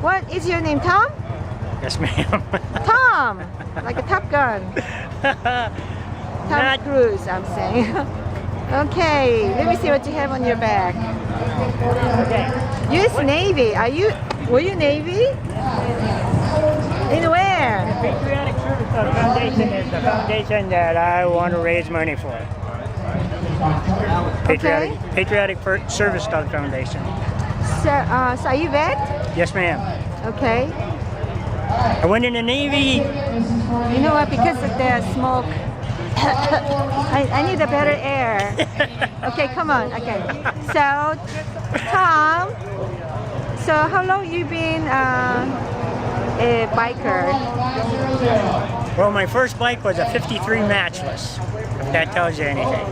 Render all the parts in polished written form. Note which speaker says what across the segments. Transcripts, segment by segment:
Speaker 1: What is your name, Tom?
Speaker 2: Yes, ma'am.
Speaker 1: Tom, like a Top Gun. Tom Cruise, I'm saying. Okay, let me see what you have on your back. U.S. Navy. Were you Navy? In where?
Speaker 2: Patriotic Service Dog Foundation is the foundation that I want to raise money for. Patriotic Service Dog Foundation.
Speaker 1: So are you vet?
Speaker 2: Yes, ma'am.
Speaker 1: Okay.
Speaker 2: I went in the Navy.
Speaker 1: You know what? Because of the smoke, I need a better air. Okay, come on. Okay. So, Tom, so how long you been a biker?
Speaker 2: Well, my first bike was a 53 matchless, if that tells you anything.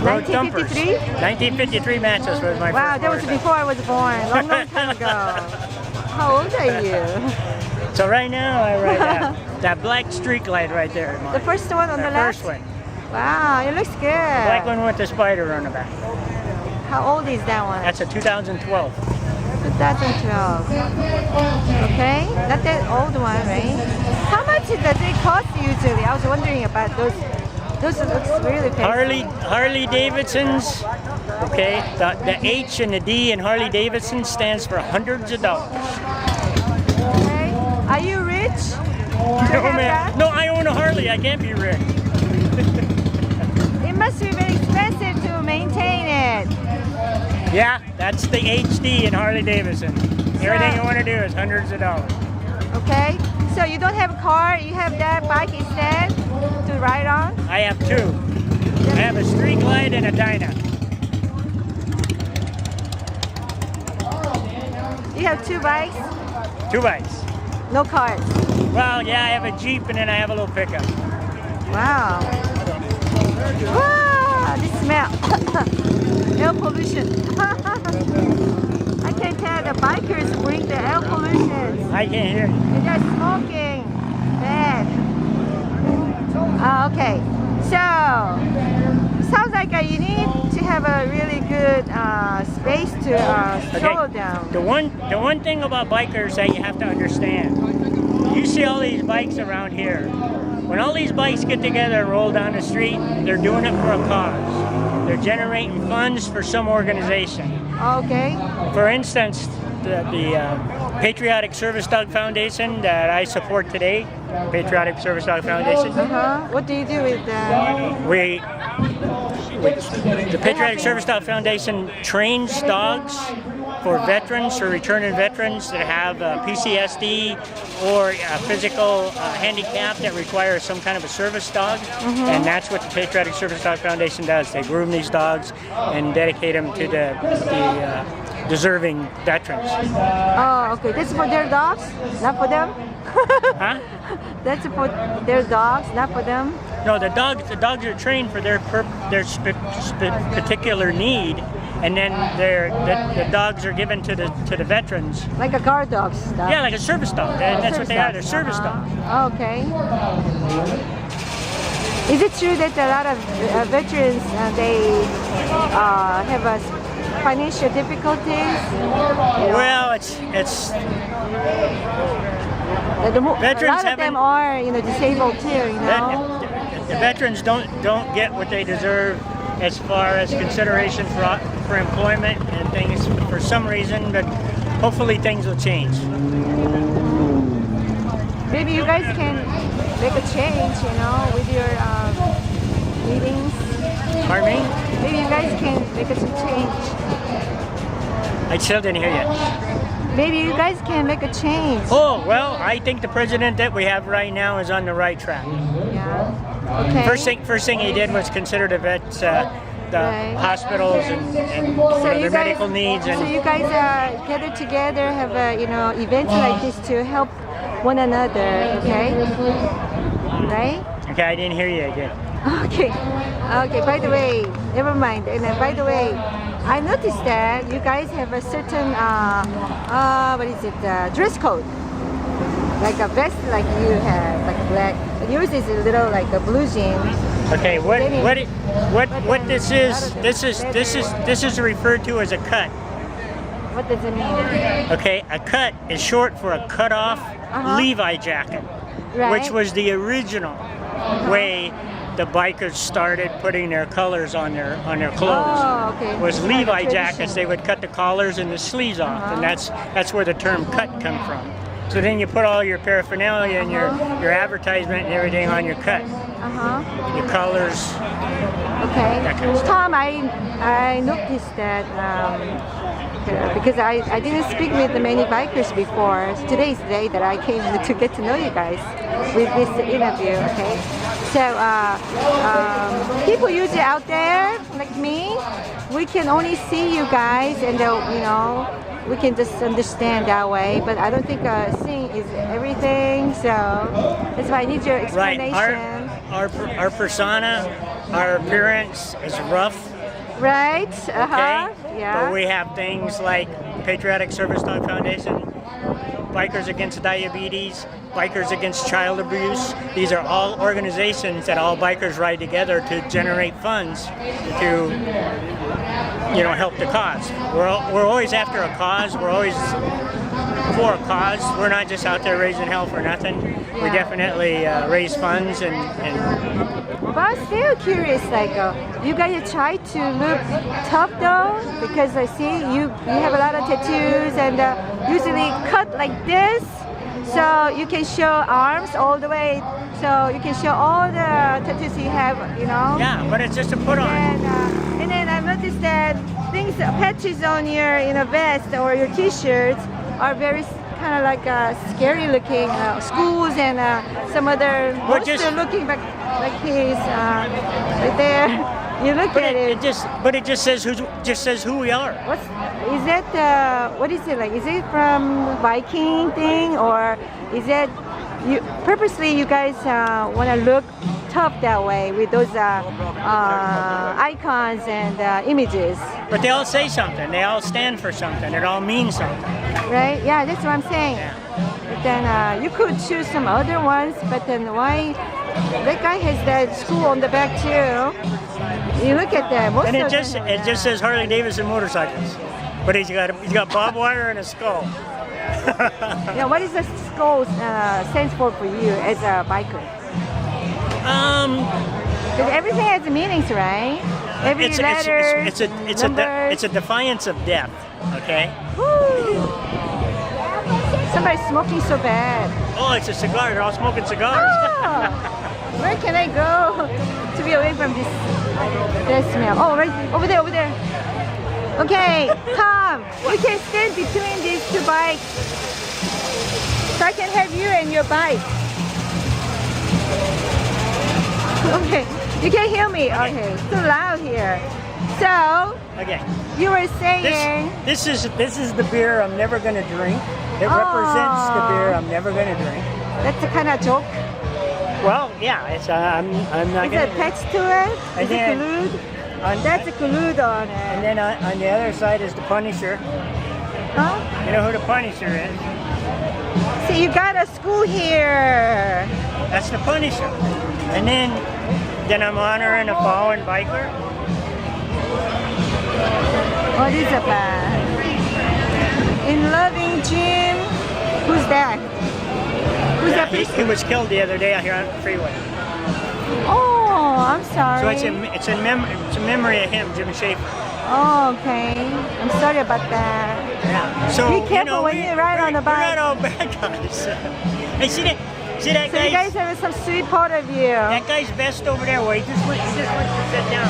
Speaker 2: Road thumpers. 1953 matchless was my first.
Speaker 1: Wow, that was before I was born, long time ago. How old are you?
Speaker 2: So right now I ride that black streak light right there.
Speaker 1: The first one on the left?
Speaker 2: The first one.
Speaker 1: Wow, it looks good.
Speaker 2: The black one with the spider on the back.
Speaker 1: How old is that one?
Speaker 2: That's a 2012.
Speaker 1: 2012. Okay, not that old one, right? How much does it cost usually? I was wondering about those. Those looks really fancy.
Speaker 2: Harley Davidson's. Okay, the H and the D in Harley Davidson stands for hundreds of dollars.
Speaker 1: Okay, are you rich?
Speaker 2: No, man. No, I own a Harley. I can't be rich.
Speaker 1: It must be very expensive to maintain it.
Speaker 2: Yeah, that's the HD in Harley Davidson. Everything you want to do is hundreds of dollars.
Speaker 1: Okay, so you don't have a car, you have that bike instead to ride on?
Speaker 2: I have two. I have a street glide and a Dyna.
Speaker 1: You have two bikes?
Speaker 2: Two bikes.
Speaker 1: No cars?
Speaker 2: Well, yeah, I have a Jeep and then I have a little pickup.
Speaker 1: Wow. Wow, this smell. Air pollution. I can tell the bikers bring the air pollution.
Speaker 2: I can't hear you.
Speaker 1: They're smoking. Bad. Okay. So, sounds like you need to have a really good space to slow down.
Speaker 2: The one thing about bikers that you have to understand, you see all these bikes around here. When all these bikes get together and roll down the street, they're doing it for a cause. They're generating funds for some organization.
Speaker 1: Okay.
Speaker 2: For instance, the Patriotic Service Dog Foundation that I support today, Patriotic Service Dog Foundation.
Speaker 1: What do you do with that?
Speaker 2: The Patriotic Service Dog Foundation trains dogs for veterans, for returning veterans that have PCSD or a physical handicap that requires some kind of a service dog. And that's what the Patriotic Service Dog Foundation does. They groom these dogs and dedicate them to the deserving veterans.
Speaker 1: Oh, okay. That's for their dogs, not for them?
Speaker 2: Huh?
Speaker 1: That's for their dogs, not for them?
Speaker 2: No, the dogs are trained for their particular need, and then the dogs are given to the veterans.
Speaker 1: Like a guard dog stuff?
Speaker 2: Yeah, like a service dog. That's what they are. They're service dogs.
Speaker 1: Okay. Is it true that a lot of veterans they have financial difficulties?
Speaker 2: Well, it's veterans.
Speaker 1: A lot of them are disabled too.
Speaker 2: The veterans don't get what they deserve as far as consideration for employment and things for some reason, but hopefully things will change.
Speaker 1: Maybe you guys can make a change, with your meetings.
Speaker 2: Pardon me?
Speaker 1: Maybe you guys can make some change.
Speaker 2: I still didn't hear you.
Speaker 1: Maybe you guys can make a change.
Speaker 2: Oh, well, I think the president that we have right now is on the right track.
Speaker 1: Yeah. Okay.
Speaker 2: First thing he did was consider the vets, the hospitals and their medical needs.
Speaker 1: So you guys gather together, have events like this to help one another, okay? Right?
Speaker 2: Okay, I didn't hear you again.
Speaker 1: Okay. By the way, never mind. And by the way, I noticed that you guys have a certain dress code, like a vest, like you have, like black. But yours is a little like a blue jeans.
Speaker 2: Okay, what this is referred to as a cut.
Speaker 1: What does it mean?
Speaker 2: Okay, a cut is short for a cut-off Levi jacket,
Speaker 1: Right.
Speaker 2: which was the original way the bikers started putting their colors on their clothes.
Speaker 1: Oh, okay.
Speaker 2: Was
Speaker 1: It's like a
Speaker 2: Levi
Speaker 1: tradition.
Speaker 2: jackets? They would cut the collars and the sleeves off, and that's where the term "cut" come from. So then you put all your paraphernalia and your advertisement and everything on your cut, your colors.
Speaker 1: Okay.
Speaker 2: That kind of stuff.
Speaker 1: Tom, I noticed that because I didn't speak with many bikers before. Today is the day that I came to get to know you guys with this interview. Okay. So people usually out there like me, we can only see you guys and we can just understand that way. But I don't think seeing is everything. So that's why I need your explanation.
Speaker 2: Right. Our persona, our appearance is rough.
Speaker 1: Right.
Speaker 2: Okay.
Speaker 1: Yeah.
Speaker 2: But we have things like Patriotic Service Dog Foundation, Bikers Against Diabetes, Bikers Against Child Abuse. These are all organizations that all bikers ride together to generate funds to, help the cause. We're always after a cause. We're always for a cause. We're not just out there raising hell for nothing. We definitely raise funds and
Speaker 1: But I'm still curious, like, you guys try to look tough though, because I see you have a lot of tattoos and usually cut like this, so you can show arms all the way, so you can show all the tattoos you have,
Speaker 2: Yeah, but it's just a put on.
Speaker 1: And then I've noticed that patches on your vest or your t-shirts are very kind of like scary looking schools and some other monster looking like he's right there. You look at it.
Speaker 2: It just says who we are.
Speaker 1: What is it like? Is it from Viking thing, or is it you guys want to look tough that way with those icons and images?
Speaker 2: But they all say something. They all stand for something. It all means something.
Speaker 1: Right? Yeah, that's what I'm saying.
Speaker 2: Yeah.
Speaker 1: But then you could choose some other ones, but then why? That guy has that school on the back too. You look at that. Most
Speaker 2: And
Speaker 1: of
Speaker 2: it
Speaker 1: them
Speaker 2: just
Speaker 1: have
Speaker 2: says Harley Davidson motorcycles, but he's got barbed wire and a skull.
Speaker 1: that. Yeah, what is the skull stands for you as a biker? Because everything has meanings, right? Every letter,
Speaker 2: it's a defiance of death. Okay.
Speaker 1: Woo. Somebody's smoking so bad.
Speaker 2: Oh, it's a cigar. They're all smoking cigars.
Speaker 1: Oh, where can I go to be away from this smell? Oh, right over there. Okay, Tom, you can stand between these two bikes, so I can have you and your bike. Okay, you can hear me. Okay, it's too loud here. So,
Speaker 2: Okay.
Speaker 1: you were saying.
Speaker 2: This is the beer I'm never gonna drink. It represents the beer I'm never gonna drink.
Speaker 1: That's a kind of joke.
Speaker 2: Well, yeah, it's I'm not
Speaker 1: Is
Speaker 2: gonna.
Speaker 1: it attached to it? Is it
Speaker 2: Again,
Speaker 1: glued? That's a glued on it.
Speaker 2: And then on the other side is the Punisher.
Speaker 1: Huh?
Speaker 2: You know who the Punisher is?
Speaker 1: See, you got a school here.
Speaker 2: That's the Punisher. And then I'm honoring a fallen biker.
Speaker 1: What is it about? In loving Jim. Who's that? Who's that
Speaker 2: He
Speaker 1: person?
Speaker 2: was killed the other day out here on the freeway.
Speaker 1: Oh, I'm sorry.
Speaker 2: So it's in memory of him, Jim Schaefer.
Speaker 1: Oh, okay. I'm sorry about that.
Speaker 2: Yeah. So
Speaker 1: Be careful when you ride on the bike.
Speaker 2: We're not all bad guys. Hey, see that
Speaker 1: So you guys have some sweet part of you.
Speaker 2: That guy's vest over there, where he just went to sit down.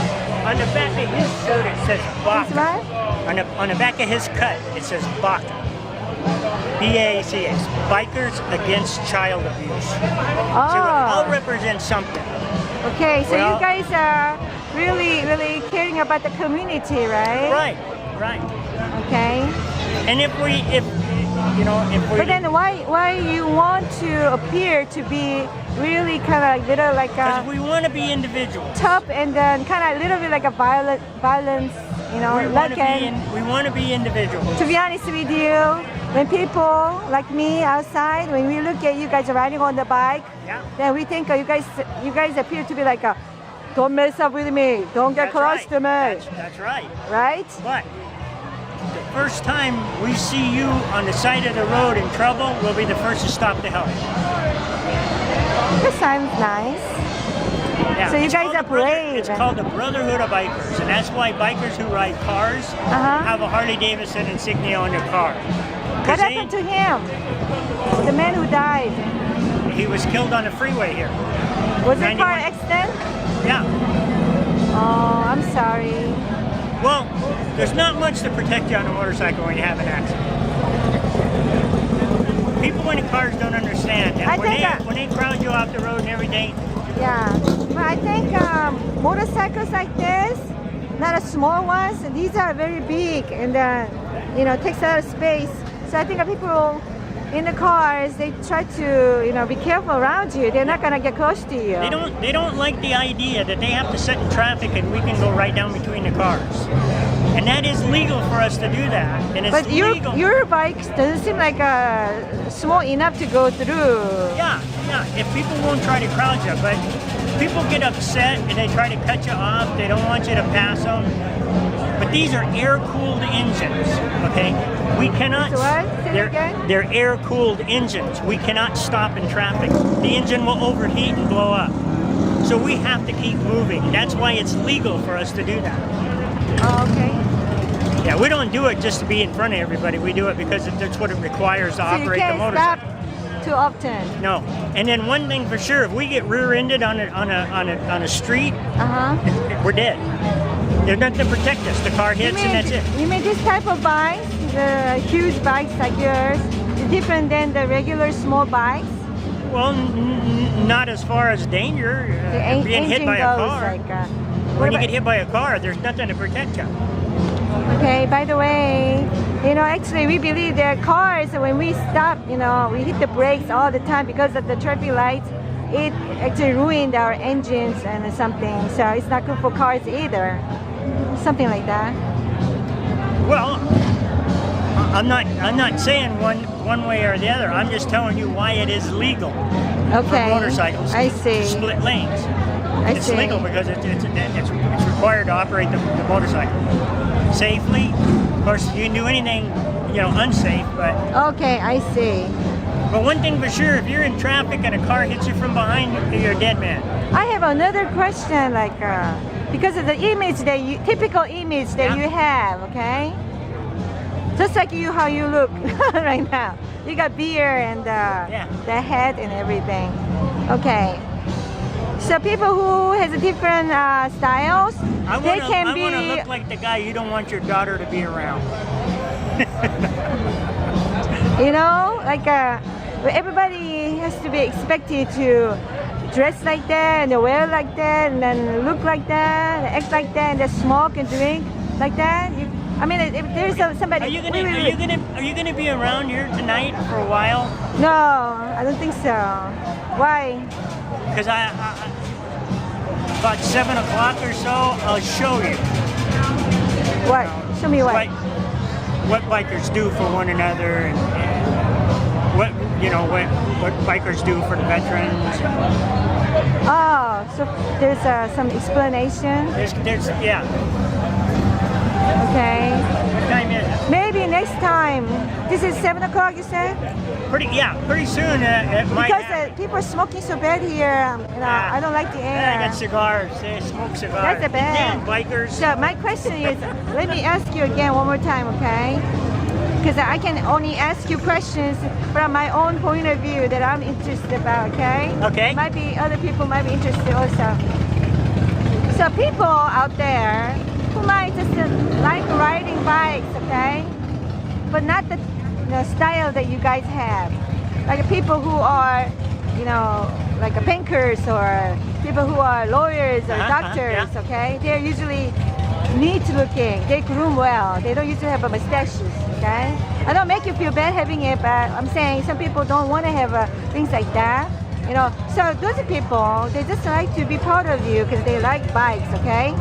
Speaker 2: On the back of his shirt, it says
Speaker 1: That's
Speaker 2: Baka.
Speaker 1: right.
Speaker 2: On the back of his cut, it says Baka. BACS. Bikers Against Child Abuse. So it all
Speaker 1: Oh,
Speaker 2: represents something.
Speaker 1: okay. So
Speaker 2: Well-
Speaker 1: you guys are really, really caring about the community, right?
Speaker 2: Right.
Speaker 1: Okay.
Speaker 2: And if we
Speaker 1: But then why you want to appear to be really kind of like little like
Speaker 2: because
Speaker 1: a
Speaker 2: we want to be individuals.
Speaker 1: tough and then kind of a little bit like a violence,
Speaker 2: We want to be individuals.
Speaker 1: To be honest with you, when people like me outside, when we look at you guys riding on the bike,
Speaker 2: Yeah.
Speaker 1: then we think you guys appear to be like a, don't mess up with me, don't get
Speaker 2: That's
Speaker 1: close
Speaker 2: right.
Speaker 1: to me,
Speaker 2: That's right.
Speaker 1: right?
Speaker 2: But the first time we see you on the side of the road in trouble, we'll be the first to stop to help.
Speaker 1: That sounds nice.
Speaker 2: Yeah,
Speaker 1: So you
Speaker 2: it's
Speaker 1: guys
Speaker 2: called
Speaker 1: are
Speaker 2: the brother-
Speaker 1: brave.
Speaker 2: It's called the Brotherhood of Bikers, and that's why bikers who ride cars have a Harley Davidson insignia on their car. 'Cause
Speaker 1: What happened to him? The man who died.
Speaker 2: he was killed on the freeway here.
Speaker 1: Was it a car
Speaker 2: 91.
Speaker 1: accident?
Speaker 2: Yeah.
Speaker 1: Oh, I'm sorry.
Speaker 2: Well, there's not much to protect you on a motorcycle when you have an accident. People in cars don't understand. And
Speaker 1: I
Speaker 2: when,
Speaker 1: think
Speaker 2: when they crowd you off the road and everything,
Speaker 1: Yeah, but I think motorcycles like this, not a small ones, these are very big and takes a lot of space. So I think people in the cars, they try to be careful around you. They're not gonna get close to you.
Speaker 2: they don't like the idea that they have to sit in traffic and we can go right down between the cars. And that is legal for us to do that. And it's
Speaker 1: But
Speaker 2: legal.
Speaker 1: your bike doesn't seem like small enough to go through.
Speaker 2: Yeah. If people won't try to crowd you, but people get upset and they try to cut you off. They don't want you to pass them. But these are air-cooled engines, okay? We cannot.
Speaker 1: So what? Say it
Speaker 2: they're,
Speaker 1: again?
Speaker 2: they're air-cooled engines. We cannot stop in traffic. The engine will overheat and blow up. So we have to keep moving. That's why it's legal for us to do that.
Speaker 1: Oh, okay.
Speaker 2: Yeah, we don't do it just to be in front of everybody. We do it because that's what it requires to
Speaker 1: So you
Speaker 2: operate the
Speaker 1: can't
Speaker 2: motorcycle.
Speaker 1: stop too often.
Speaker 2: No. And then one thing for sure, if we get rear-ended on a street, we're dead. There's nothing to protect us. The car hits and that's it.
Speaker 1: You mean this type of bikes, the huge bikes like yours, is different than the regular small bikes?
Speaker 2: Well, not as far as danger. Being hit by a car. When you get hit by a car, there's nothing to protect you.
Speaker 1: Okay, by the way, actually we believe that cars, when we stop, we hit the brakes all the time because of the traffic lights. It actually ruined our engines and something. So it's not good for cars either. Something like that.
Speaker 2: Well, I'm not saying one way or the other. I'm just telling you why it is legal
Speaker 1: Okay.
Speaker 2: for motorcycles
Speaker 1: I
Speaker 2: to
Speaker 1: see.
Speaker 2: split lanes.
Speaker 1: I
Speaker 2: It's
Speaker 1: see.
Speaker 2: legal because it's required to operate the motorcycle safely. Of course, you can do anything, unsafe, but
Speaker 1: Okay, I see.
Speaker 2: one thing for sure, if you're in traffic and a car hits you from behind, you're a dead man.
Speaker 1: I have another question, because of the image typical image that you have, okay? Just like you, how you look right now. You got beard and the head and everything. Okay. So people who has different styles,
Speaker 2: I
Speaker 1: they
Speaker 2: want
Speaker 1: can
Speaker 2: to
Speaker 1: be.
Speaker 2: look like the guy you don't want your daughter to be around.
Speaker 1: Everybody has to be expected to dress like that and wear like that and then look like that, and act like that, and then smoke and drink like that. If there's somebody.
Speaker 2: Are you gonna be around here tonight for a while?
Speaker 1: No, I don't think so. Why?
Speaker 2: Because I about 7 o'clock or so, I'll show you.
Speaker 1: What? Show me what?
Speaker 2: What bikers do for one another, and what bikers do for the veterans.
Speaker 1: Oh, so there's some explanation.
Speaker 2: There's yeah.
Speaker 1: Okay.
Speaker 2: What time is it?
Speaker 1: Maybe next time. This is 7 o'clock, you said?
Speaker 2: Pretty soon it might
Speaker 1: Because
Speaker 2: happen.
Speaker 1: people are smoking so bad here. I don't like the air.
Speaker 2: I got cigars. They smoke cigars.
Speaker 1: That's the bad.
Speaker 2: Damn bikers.
Speaker 1: So my question is, let me ask you again one more time, okay? Because I can only ask you questions from my own point of view that I'm interested about, okay?
Speaker 2: Okay.
Speaker 1: Might be other people might be interested also. So people out there who might just like riding bikes, okay? But not the style that you guys have. Like people who are, like bankers or people who are lawyers or doctors, okay? They're usually neat looking. They groom well. They don't usually have a mustaches, okay? I don't make you feel bad having it, but I'm saying some people don't want to have things like that. So those people, they just like to be part of you because they like bikes, okay?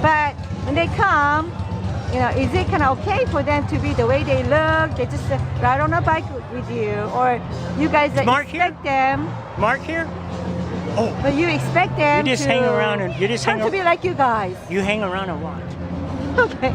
Speaker 1: But when they come, is it kind of okay for them to be the way they look? They just ride on a bike with you, or you guys expect them?
Speaker 2: Mark here? Oh.
Speaker 1: But you expect them
Speaker 2: You just
Speaker 1: to
Speaker 2: hang around and you just hang
Speaker 1: to be like you guys.
Speaker 2: You hang around and watch.
Speaker 1: Okay.